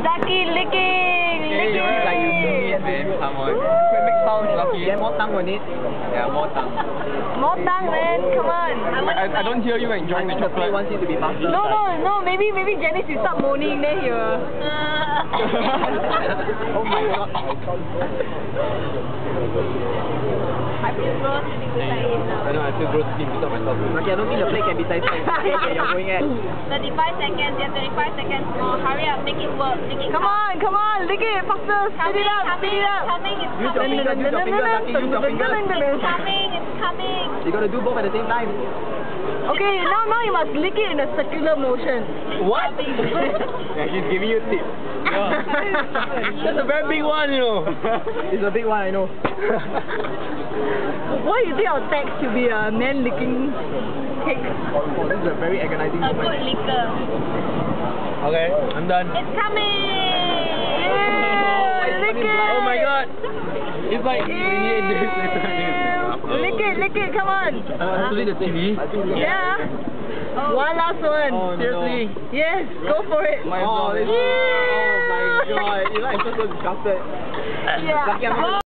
Ducky licking! Okay, like you need it, man. Come on. Make sounds, Lucky. Get more tongue on it. Yeah, more tongue. More tongue, man. Come on. I don't hear you enjoying the The plate chocolate. wants it to be faster. No. Maybe Janice will start moaning. Then he will. Oh my god. I feel gross sitting beside him now. I know, I feel gross sitting beside myself. Okay, I don't think the plate can be sizer. Okay, you're going at. 35 seconds, you have 25 seconds more. Hurry up, make it work, make it Come on, lick it faster. Speed it up. Coming, it's Use your coming. finger, use your finger, Ducky, use your finger. It's coming. You gotta do both at the same time. Okay, now you must lick it in a circular motion. What? Yeah, she's giving you tips. That's a very big one, you know. It's a big one, I know. Why you think our text should be a man licking cake? Oh, this is a very agonizing A moment. good liquor. Okay, I'm done. It's coming. Yeah, lick it. Oh my god. It's like Lick it, come on. Actually, the chili. Yeah. One last one. Oh, no. Seriously. Yes, go for it. My Oh, God. oh my god. You know, I'm so disgusted. Yeah. Lucky I'm